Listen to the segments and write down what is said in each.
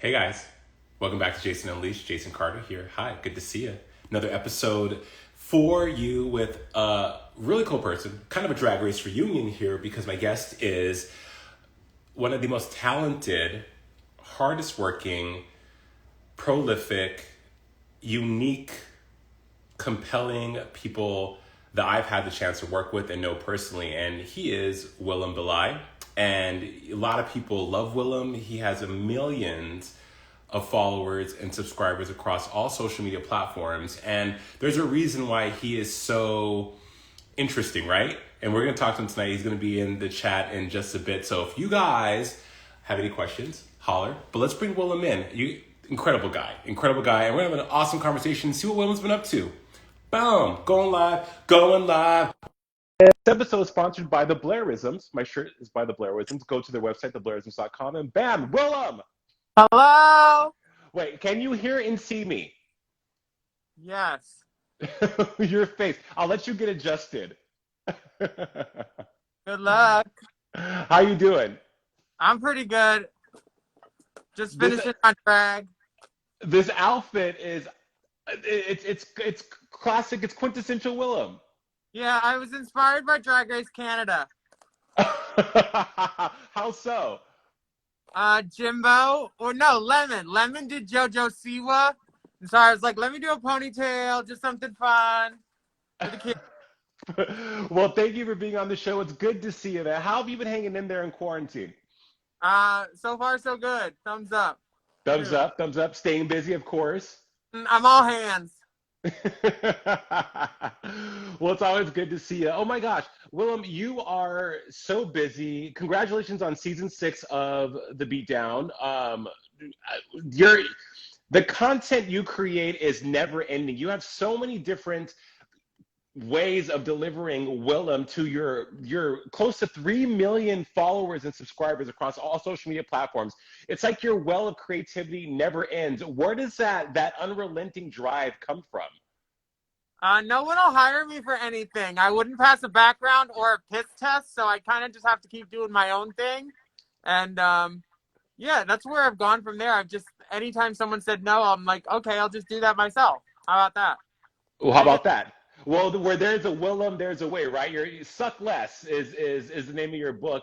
Hey guys, welcome back to Jason Unleashed. Jason Carter here. Hi, good to see you. Another episode for you with a really cool person, kind of a drag race reunion here because my guest is one of the most talented, hardest working, prolific, unique, compelling people that I've had the chance to work with and know personally. And he is Willam. And a lot of people love Willam. He has millions of followers and subscribers across all social media platforms. And there's a reason why he is so interesting, right? And we're going to talk to him tonight. He's going to be in the chat in just a bit. So if you guys have any questions, holler. But let's bring Willam in. Incredible guy. And we're going to have an awesome conversation, see what Willam's been up to. Boom. Going live. This episode is sponsored by the Blairisms. My shirt is by the Blairisms. Go to their website, theblairisms.com, and bam, Willam! Hello? Wait, can you hear and see me? Yes. Your face. I'll let you get adjusted. Good luck. How you doing? I'm pretty good. Just finishing my drag. This outfit is it's classic. It's quintessential Willam. Yeah, I was inspired by Drag Race Canada. How so? Jimbo, or no, Lemon. Lemon did JoJo Siwa. And so I was like, let me do a ponytail, just something fun for the kids. Well, thank you for being on the show. It's good to see you there. How have you been hanging in there in quarantine? So far so good. Thumbs up. Thumbs up, thumbs up. Staying busy, of course. I'm all hands. Well, it's always good to see you. Oh my gosh, Willam, you are so busy. Congratulations on season 6 of The Beatdown. The content you create is never ending. You have so many different ways of delivering Willam to your close to 3 million followers and subscribers across all social media platforms. It's like your well of creativity never ends. Where does that unrelenting drive come from? No one will hire me for anything. I wouldn't pass a background or a piss test, so I kind of just have to keep doing my own thing. And yeah, that's where I've gone from there. Anytime someone said no, I'm like, okay, I'll just do that myself. How about that? Well, how about that? Well, where there's a Willam, there's a way, right? You Suck Less is the name of your book.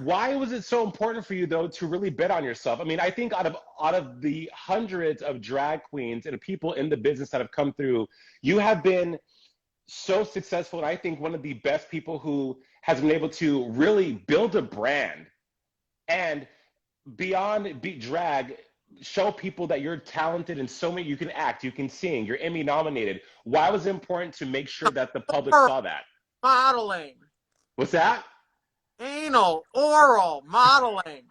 Why was it so important for you, though, to really bet on yourself? I mean, I think out of the hundreds of drag queens and people in the business that have come through, you have been so successful, and I think one of the best people who has been able to really build a brand and beyond beat drag, show people that you're talented in so many. You can act, you can sing, you're Emmy nominated. Why was it important to make sure that the public saw that? Modeling. What's that? Anal, oral, modeling.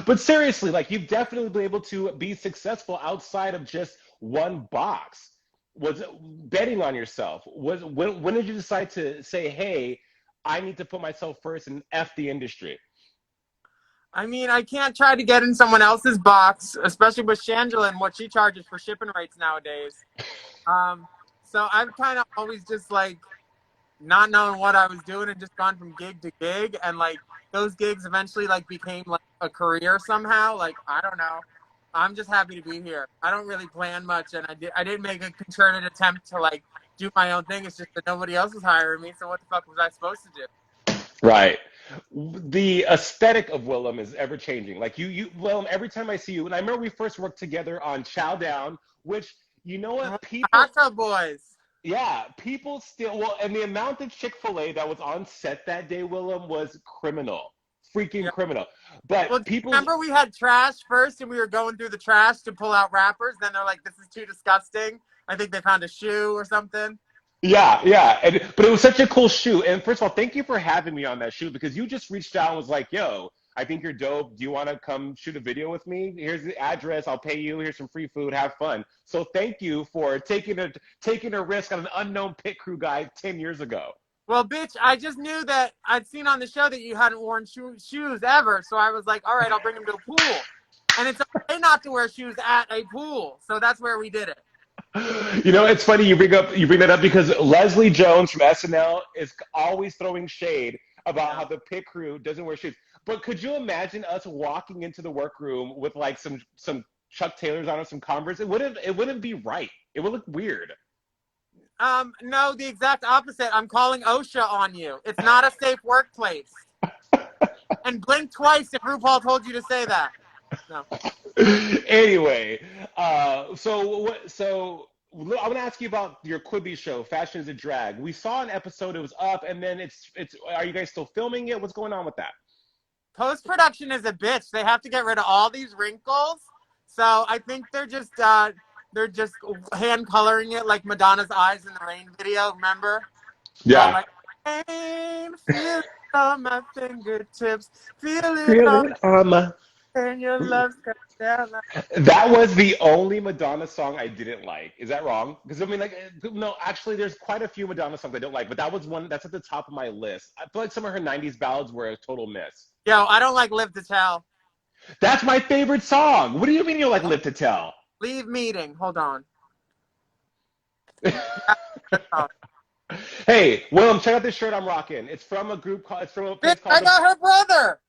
But seriously, like, you've definitely been able to be successful outside of just one box. Was betting on yourself? When did you decide to say, hey, I need to put myself first and F the industry? I mean, I can't try to get in someone else's box, especially with Shangela and what she charges for shipping rates nowadays. So I've kind of always just like not knowing what I was doing and just gone from gig to gig, and like those gigs eventually like became like a career somehow. Like, I don't know. I'm just happy to be here. I don't really plan much, and I didn't make a concerted attempt to like do my own thing. It's just that nobody else was hiring me, so what the fuck was I supposed to do? Right. The aesthetic of Willam is ever changing. Like Willam, every time I see you, and I remember we first worked together on Chow Down, which, you know what, people, Taco Boys. yeah, people still, well, and the amount of Chick-fil-A that was on set that day, Willam, was criminal, freaking criminal. But Well, people, remember we had trash first, and we were going through the trash to pull out wrappers. Then they're like, "This is too disgusting." I think they found a shoe or something. yeah, but it was such a cool shoot. And first of all, thank you for having me on that shoot, because you just reached out and was like, yo, I think you're dope. Do you want to come shoot a video with me? Here's the address. I'll pay you. Here's some free food. Have fun. So thank you for taking a risk on an unknown pit crew guy 10 years ago. Well, bitch, I just knew that I'd seen on the show that you hadn't worn shoes ever. So I was like, all right, I'll bring him to a pool. And it's okay not to wear shoes at a pool. So that's where we did it. You know, it's funny you bring that up because Leslie Jones from SNL is always throwing shade about how the pit crew doesn't wear shoes. But could you imagine us walking into the workroom with like some Chuck Taylors on or some Converse? It wouldn't be right. It would look weird. No, the exact opposite. I'm calling OSHA on you. It's not a safe workplace. And blink twice if RuPaul told you to say that. No. Anyway, so I want to ask you about your Quibi show, Fashion is a Drag. We saw an episode; it was up, and then it's. Are you guys still filming it? What's going on with that? Post-production is a bitch. They have to get rid of all these wrinkles. So I think they're just hand coloring it like Madonna's Eyes in the Rain video, remember? Yeah. Like, rain, feel it on my fingertips, feel it Feel on it on my. and your love's cut down. That was the only Madonna song I didn't like. Is that wrong? Because I mean, like, no, actually, there's quite a few Madonna songs I don't like, but that was one that's at the top of my list. I feel like some of her '90s ballads were a total miss. Yo, I don't like Live to Tell. That's my favorite song. What do you mean you like Live to Tell? Leave meeting. Hold on. Hey, Willam, check out this shirt I'm rocking. It's from a group called. It's from a place Bitch, called. I got her brother.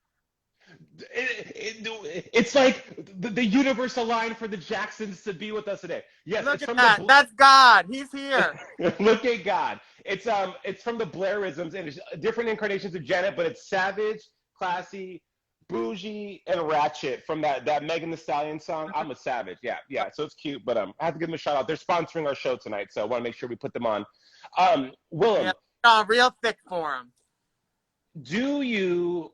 It's like the universe aligned for the Jacksons to be with us today. Yes, Look it's at from that. That's God. He's here. Look at God. It's from the Blairisms and it's different incarnations of Janet, but it's savage, classy, bougie, and ratchet from that Megan Thee Stallion song. I'm a savage. Yeah. So it's cute, but I have to give them a shout out. They're sponsoring our show tonight, so I want to make sure we put them on. Willam, Yeah, real thick for him. do you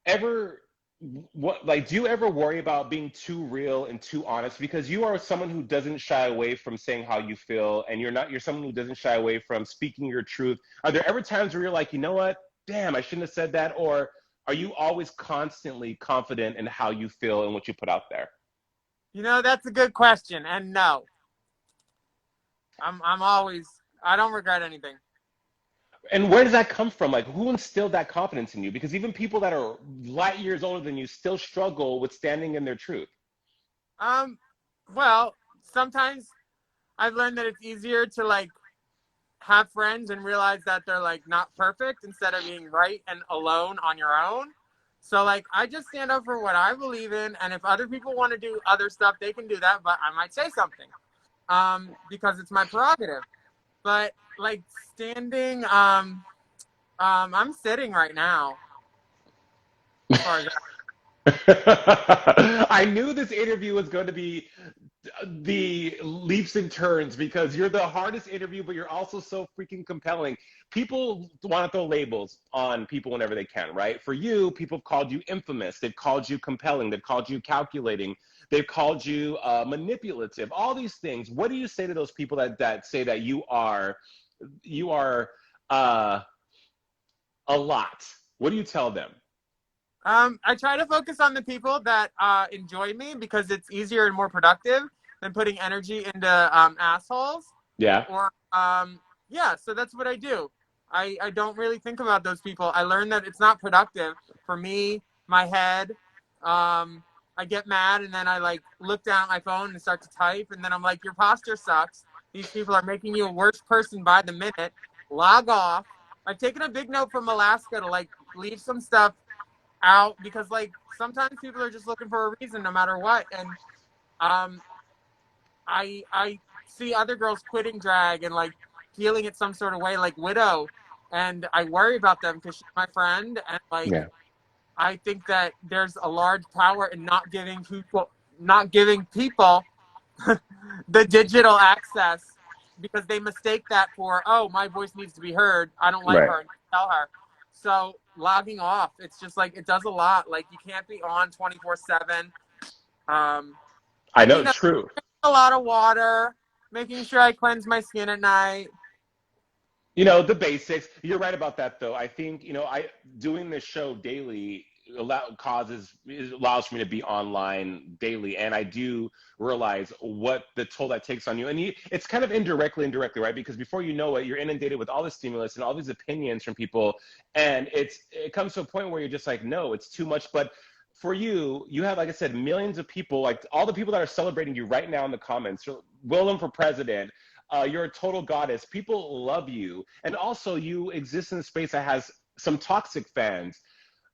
ever do you ever worry about being too real and too honest, because you are someone who doesn't shy away from saying how you feel, and you're someone who doesn't shy away from speaking your truth? Are there ever times where you're like, you know what, damn, I shouldn't have said that? Or are you always constantly confident in how you feel and what you put out there? You know, that's a good question, and no, I don't regret anything. And where does that come from? Like, who instilled that confidence in you? Because even people that are light years older than you still struggle with standing in their truth. Well, sometimes I've learned that it's easier to like have friends and realize that they're like not perfect instead of being right and alone on your own. So like I just stand up for what I believe in, and if other people want to do other stuff, they can do that, but I might say something. Because it's my prerogative. But like standing, I'm sitting right now. As far as I knew this interview was going to be the leaps and turns, because you're the hardest interview, but you're also so freaking compelling. People want to throw labels on people whenever they can, right? For you, people have called you infamous. They've called you compelling. They've called you calculating. They've called you manipulative. All these things. What do you say to those people that say that you are a lot? What do you tell them? I try to focus on the people that enjoy me, because it's easier and more productive than putting energy into assholes. Yeah. Or yeah, so that's what I do. I don't really think about those people. I learned that it's not productive for me, my head. I get mad and then I like look down at my phone and start to type, and then I'm like, your posture sucks. These people are making you a worse person by the minute. Log off. I've taken a big note from Alaska to like leave some stuff out, because like sometimes people are just looking for a reason no matter what. And I see other girls quitting drag and like feeling it some sort of way, like Widow, and I worry about them because she's my friend, and like Yeah. I think that there's a large power in not giving people the digital access, because they mistake that for, oh, my voice needs to be heard. I don't like Right. her, and tell her. So logging off, it's just like it does a lot. Like you can't be on 24/7. I know, true. A lot of water, making sure I cleanse my skin at night. You know, the basics. You're right about that, though. I think, doing this show daily allows for me to be online daily, and I do realize what the toll that takes on you. And it's kind of indirectly, right? Because before you know it, you're inundated with all this stimulus and all these opinions from people, and it comes to a point where you're just like, no, it's too much. But for you have, like I said, millions of people, like all the people that are celebrating you right now in the comments. Willam for president. You're a total goddess. People love you, and also you exist in a space that has some toxic fans.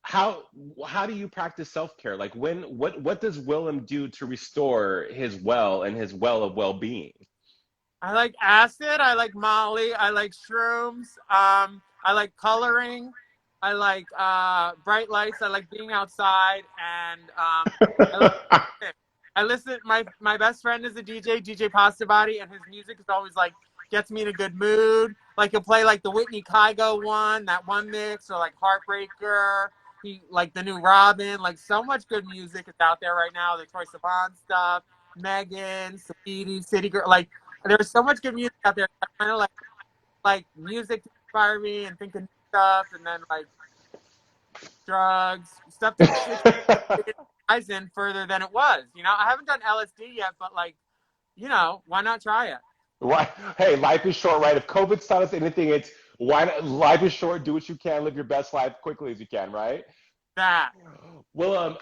how do you practice self-care? Like what does Willam do to restore his well and his well of well-being? I like acid. I like Molly. I like shrooms. I like coloring. I like bright lights. I like being outside, and I like music. I listen. My best friend is a DJ Pasta Body, and his music is always like gets me in a good mood. Like he'll play like the Whitney Kygo one, that one mix, or like Heartbreaker. He like the new Robin. Like so much good music is out there right now. The Troye Sivan stuff, Megan, Saweetie, City Girl. Like there's so much good music out there. I kind of like music to inspire me and think of new stuff, and then like drugs, stuff to rise in further than it was. You know, I haven't done LSD yet, but like, you know, why not try it? Why? Hey, life is short, right? If COVID's taught us anything, it's why not, life is short. Do what you can, live your best life quickly as you can, right? That. Well,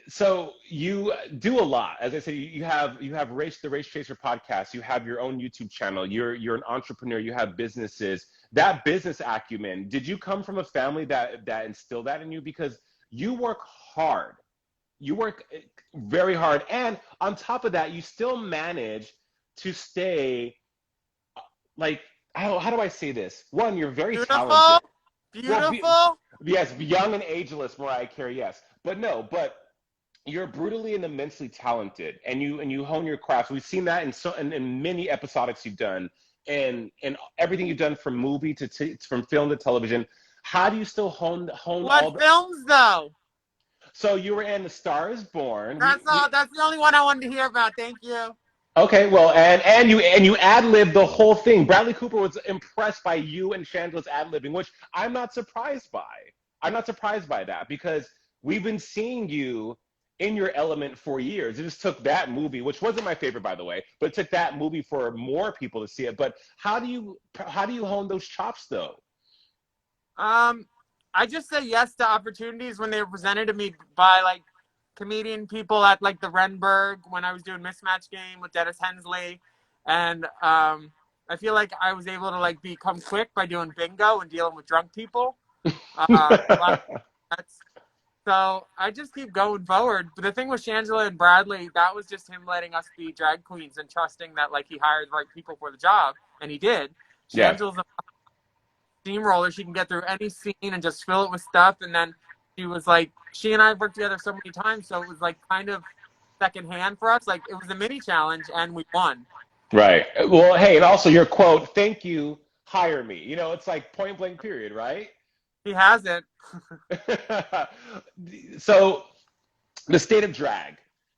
so you do a lot. As I say, you have the Race Chaser podcast. You have your own YouTube channel. You're an entrepreneur. You have businesses. That business acumen. Did you come from a family that instilled that in you? Because you work hard. You work very hard, and on top of that, you still manage to stay like how do I say this? One, you're very Beautiful. talented. Well, Beautiful. yes, young and ageless, Mariah Carey, yes. But no, but you're brutally and immensely talented, and you hone your craft. We've seen that in many episodics you've done, and everything you've done from movie from film to television. How do you still hone all What the? films though? So you were in The Star Is Born. That's all. That's the only one I wanted to hear about. Thank you. Okay, well, and you ad-libbed the whole thing. Bradley Cooper was impressed by you and Chandler's ad-libbing, which I'm not surprised by. I'm not surprised by that because we've been seeing you in your element for years. It just took that movie, which wasn't my favorite, by the way, but it took that movie for more people to see it. But how do you hone those chops, though? I just say yes to opportunities when they were presented to me by like comedian people at like the Renberg when I was doing Mismatch Game with Dennis Hensley, and I feel like I was able to like become quick by doing bingo and dealing with drunk people. That's so I just keep going forward. But the thing with Shangela and Bradley, that was just him letting us be drag queens and trusting that like he hired the right people for the job, and he did. Yeah. Shangela's a steamroller. She can get through any scene and just fill it with stuff. And then she was like, she and I worked together so many times, so it was like kind of secondhand for us. Like it was a mini challenge, and we won. Right. Well, hey, and also your quote, "Thank you, hire me." It's like point blank period, right? He has it. So, the state of drag.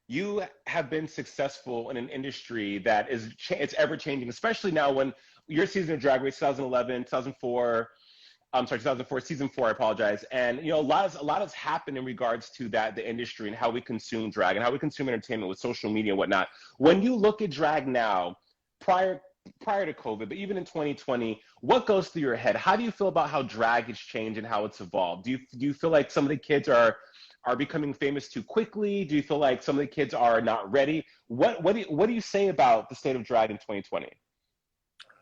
You have been successful in an industry that it's ever changing, especially now when your season of Drag Race 2011, 2004, I'm sorry, 2004, season 4, I apologize. And a lot has happened in regards to the industry and how we consume drag and how we consume entertainment with social media and whatnot. When you look at drag now, prior to COVID, but even in 2020, what goes through your head? How do you feel about how drag has changed and how it's evolved? Do you feel like some of the kids are becoming famous too quickly? Do you feel like some of the kids are not ready? What do you say about the state of drag in 2020?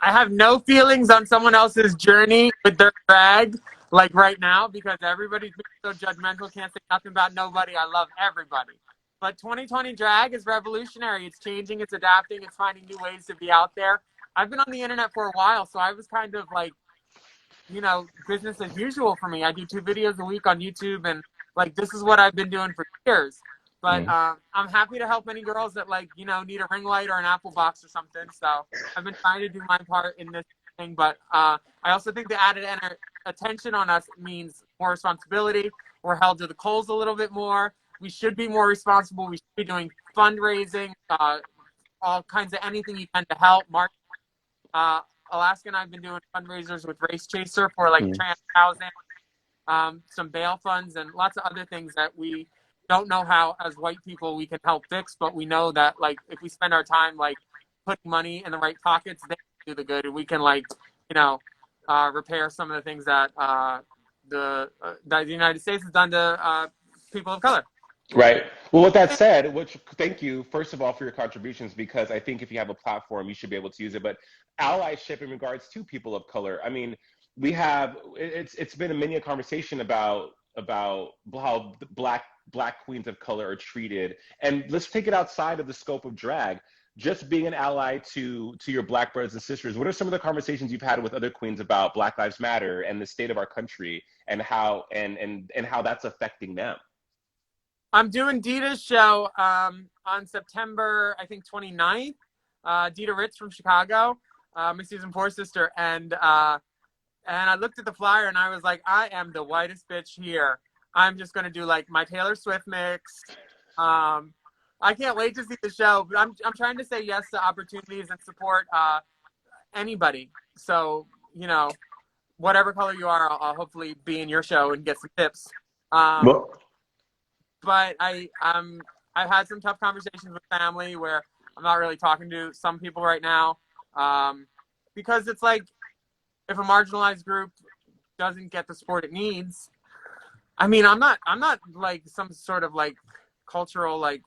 I have no feelings on someone else's journey with their drag, like right now, because everybody's being so judgmental, can't say nothing about nobody. I love everybody. But 2020 drag is revolutionary. It's changing, it's adapting, it's finding new ways to be out there. I've been on the internet for a while, so I was kind of like, business as usual for me. I do 2 videos a week on YouTube, and like this is what I've been doing for years. But I'm happy to help any girls that need a ring light or an Apple box or something. So I've been trying to do my part in this thing. But I also think the added attention on us means more responsibility. We're held to the coals a little bit more. We should be more responsible. We should be doing fundraising, all kinds of anything you can to help. Mark, Alaska and I have been doing fundraisers with Race Chaser for like trans housing, some bail funds, and lots of other things that we don't know how as white people we can help fix, but we know that like if we spend our time like putting money in the right pockets, they can do the good, and we can repair some of the things that the United States has done to people of color. Right. Well, with that said, thank you, first of all, for your contributions, because I think if you have a platform, you should be able to use it. But allyship in regards to people of color, I mean, it's been a many a conversation about how black queens of color are treated, and let's take it outside of the scope of drag. Just being an ally to your black brothers and sisters, what are some of the conversations you've had with other queens about Black Lives Matter and the state of our country and how that's affecting them? I'm doing Dita's show on September, I think, 29th. Dita Ritz from Chicago, my season 4 sister. And I looked at the flyer and I was like, I am the whitest bitch here. I'm just going to do like my Taylor Swift mix. I can't wait to see the show. But I'm trying to say yes to opportunities and support anybody. So, whatever color you are, I'll hopefully be in your show and get some tips. Well, But I've had some tough conversations with family where I'm not really talking to some people right now, because it's like if a marginalized group doesn't get the support it needs. I mean, I'm not like some sort of like cultural like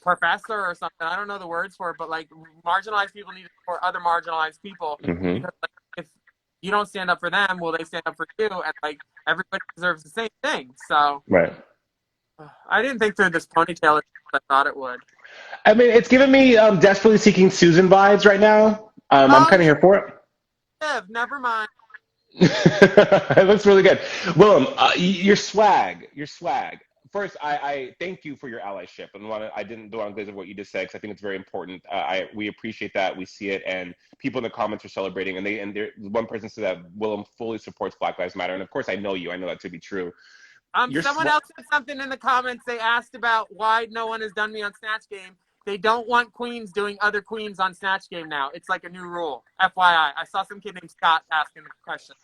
professor or something. I don't know the words for it, but like marginalized people need to support other marginalized people, because like, if you don't stand up for them, will they stand up for you? And like everybody deserves the same thing. So right. I didn't think through this ponytail as I thought it would. I mean, it's giving me Desperately Seeking Susan vibes right now. I'm kind of here for it. Never mind. It looks really good. Willem, your swag. First, I thank you for your allyship, and I didn't do on glaze of what you just said because I think it's very important. We appreciate that, we see it, and people in the comments are celebrating. And one person said that Willem fully supports Black Lives Matter, and of course, I know that to be true. Someone else said something in the comments. They asked about why no one has done me on Snatch Game. They don't want queens doing other queens on Snatch Game now. It's like a new rule. FYI. I saw some kid named Scott asking the question.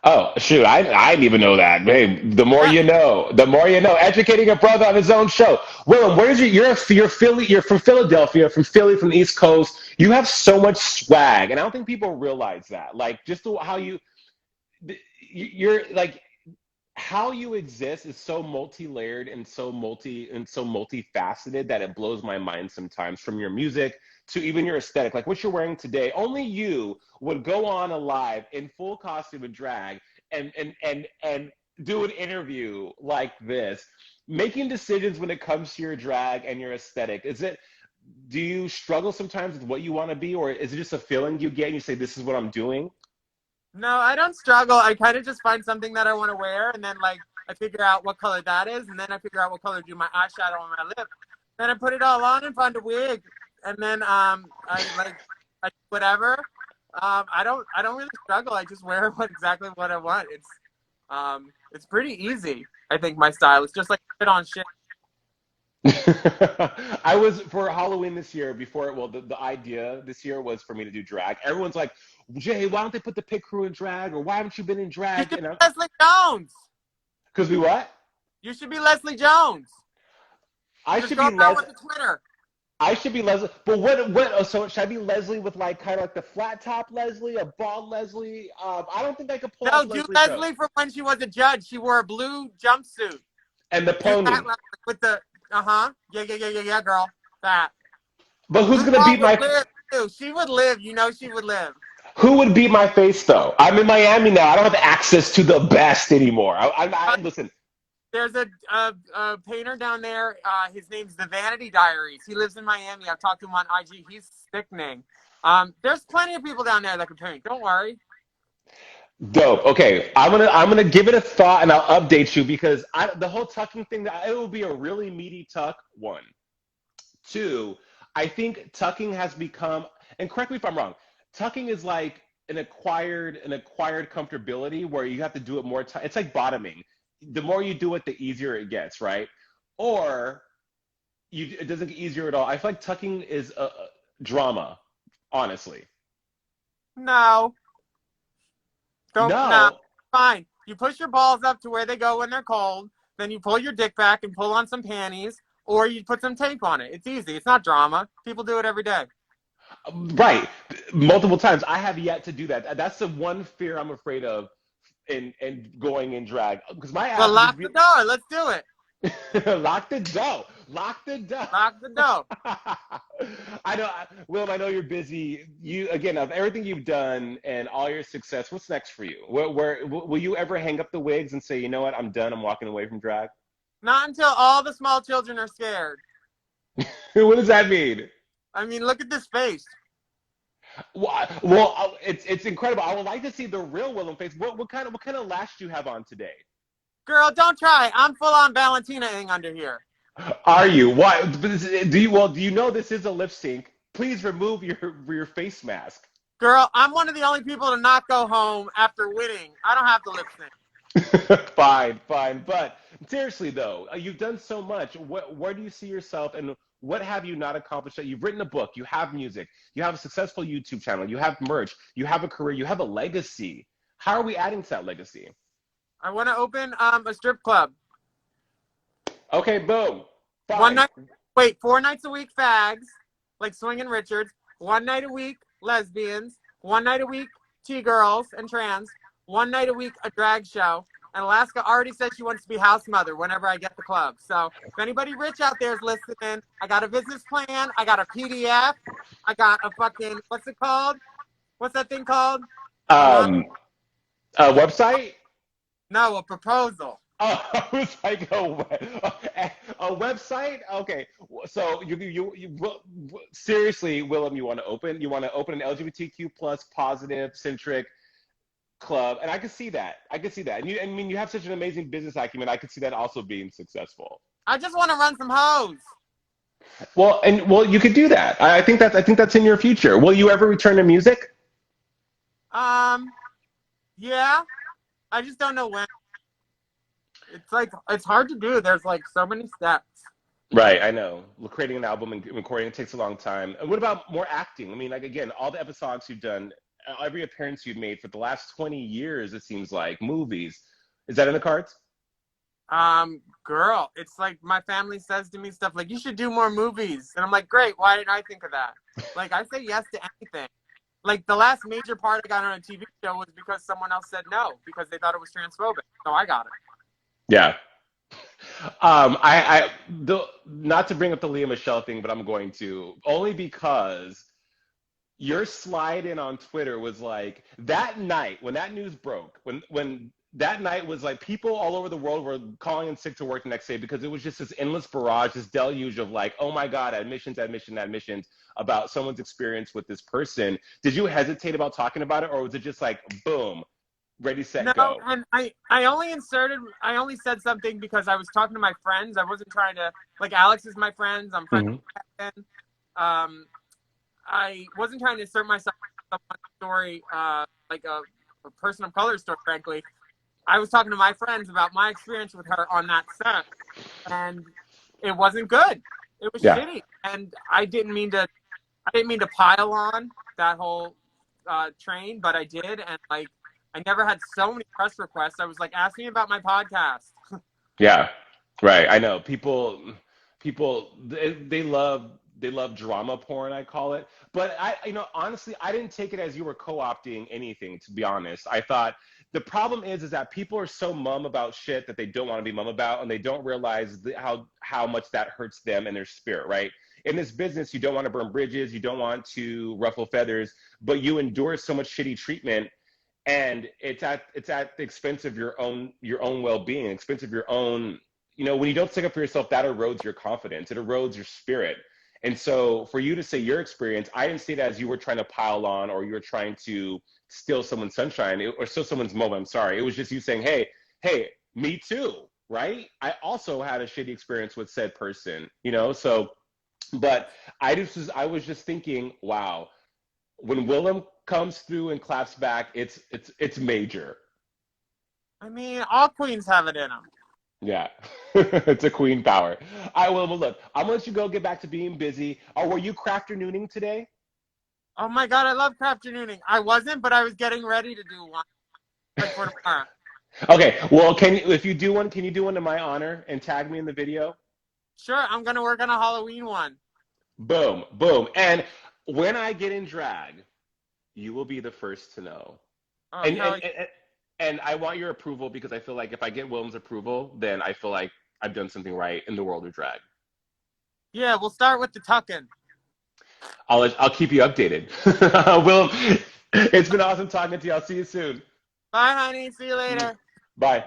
Oh, shoot. I didn't even know that. Hey, the more you know. Educating a brother on his own show. Willem, you're from Philadelphia, from Philly, from the East Coast. You have so much swag, and I don't think people realize that. Like, just how you're like, how you exist is so multi-layered and so multifaceted that it blows my mind sometimes, from your music to even your aesthetic. Like what you're wearing today, only you would go on a live in full costume and drag and do an interview like this, making decisions when it comes to your drag and your aesthetic. Do you struggle sometimes with what you want to be, or is it just a feeling you get and you say, this is what I'm doing? No, I don't struggle. I kind of just find something that I want to wear, and then like I figure out what color that is, and then I figure out what color to do my eyeshadow on my lip. Then I put it all on and find a wig, and then I whatever. I don't really struggle. I just wear exactly what I want. It's pretty easy. I think my style is just like fit on shit. I was for Halloween this year. The idea this year was for me to do drag. Everyone's like, Jay, why don't they put the pit crew in drag, or why haven't you been in drag? You should be Leslie Jones. Because we what? You should be Leslie Jones. I Just should go be out with the Twitter. I should be Leslie. But what? So should I be Leslie with like kind of like the flat top Leslie, a bald Leslie? I don't think I could pull off do Leslie from when she was a judge. She wore a blue jumpsuit and the pony with the yeah, girl, that. But who's gonna beat my? She would live. She would live. Who would beat my face though? I'm in Miami now. I don't have access to the best anymore. Listen. There's a painter down there. His name's The Vanity Diaries. He lives in Miami. I've talked to him on IG. He's sickening. There's plenty of people down there that can paint. Don't worry. Dope. Okay, I'm gonna give it a thought and I'll update you, because the whole tucking thing, it will be a really meaty tuck. 1, 2. I think tucking has become, and correct me if I'm wrong, tucking is like an acquired comfortability where you have to do it more. It's like bottoming. The more you do it, the easier it gets, right? Or it doesn't get easier at all. I feel like tucking is a drama, honestly. No. No. Fine. You push your balls up to where they go when they're cold. Then you pull your dick back and pull on some panties, or you put some tape on it. It's easy. It's not drama. People do it every day. Right. Multiple times. I have yet to do that. That's the one fear I'm afraid of in going in drag. Because my lock the door. Let's do it. Lock the door. Lock the door. Lock the door. I know, Will. I know you're busy. You again of everything you've done and all your success. What's next for you? Where will you ever hang up the wigs and say, you know what, I'm done. I'm walking away from drag. Not until all the small children are scared. What does that mean? I mean, look at this face. Well, it's incredible. I would like to see the real Willam face. What kind of lash do you have on today? Girl, don't try. I'm full on Valentina-ing under here. Are you? Why? Do you know this is a lip sync? Please remove your face mask. Girl, I'm one of the only people to not go home after winning. I don't have to lip sync. Fine, fine. But seriously, though, you've done so much. Where do you see yourself, and what have you not accomplished? You've written a book, you have music, you have a successful YouTube channel, you have merch, you have a career, you have a legacy. How are we adding to that legacy? I want to open a strip club. Okay, boom. Fine. 4 nights a week fags, like Swingin' Richards. 1 night a week lesbians. 1 night a week T-girls and trans. 1 night a week a drag show. And Alaska already said she wants to be house mother whenever I get the club. So if anybody rich out there is listening, I got a business plan. I got a PDF. I got a fucking, what's it called? What's that thing called? A website? No, a proposal. Oh, I was like, a website? Okay, so seriously, Willam, you want to open an LGBTQ plus positive centric club, and I can see that. And I mean, you have such an amazing business acumen. I could see that also being successful. I just want to run some hoes. Well, you could do that. I think that's in your future. Will you ever return to music? Yeah. I just don't know when. It's hard to do. There's like so many steps. Right, I know. Creating an album and recording it takes a long time. And what about more acting? I mean, like again, all the episodes you've done, every appearance you've made for the last 20 years, it seems like, movies. Is that in the cards? Girl, it's like my family says to me stuff like, you should do more movies. And I'm like, great, why didn't I think of that? Like, I say yes to anything. Like, the last major part I got on a TV show was because someone else said no, because they thought it was transphobic. So I got it. Yeah. Not to bring up the Leah Michelle thing, but I'm going to, only because your slide in on Twitter was like that night when that news broke, when that night was like people all over the world were calling in sick to work the next day because it was just this endless barrage, this deluge of like, oh my God, admissions about someone's experience with this person. Did you hesitate about talking about it, or was it just like, boom, ready, set, go? No, and I only said something because I was talking to my friends. I wasn't trying to, like, Alex is my friend. I'm friends with Kevin. I wasn't trying to insert myself in someone's story, like a person of color story, frankly. I was talking to my friends about my experience with her on that set, and it wasn't good. It was shitty, and I didn't mean to pile on that whole train, but I did, and like I never had so many press requests. I was like, ask me about my podcast. Yeah, right. I know people they love drama porn, I call it. But honestly, I didn't take it as you were co-opting anything, to be honest. I thought the problem is that people are so mum about shit that they don't want to be mum about, and they don't realize how much that hurts them and their spirit, right? In this business, you don't want to burn bridges, you don't want to ruffle feathers, but you endure so much shitty treatment, and it's at the expense of your own well-being, expense of your own. When you don't stick up for yourself, that erodes your confidence, it erodes your spirit. And so for you to say your experience, I didn't see it as you were trying to pile on or you were trying to steal someone's sunshine or steal someone's moment. I'm sorry. It was just you saying, hey, me too, right? I also had a shitty experience with said person, so, but I was just thinking, wow, when Willam comes through and claps back, it's major. I mean, all queens have it in them. Yeah, it's a queen power. I will. Well, look, I'm gonna let you go get back to being busy. Or were you crafternooning today? Oh my God, I love crafternooning. I wasn't, but I was getting ready to do one. Like for tomorrow. Okay, well, if you do one, can you do one in my honor and tag me in the video? Sure, I'm gonna work on a Halloween one. Boom, boom. And when I get in drag, you will be the first to know. Oh, And I want your approval because I feel like if I get Willam's approval, then I feel like I've done something right in the world of drag. Yeah, we'll start with the tucking. I'll keep you updated. Will, it's been awesome talking to you. I'll see you soon. Bye, honey. See you later. Bye.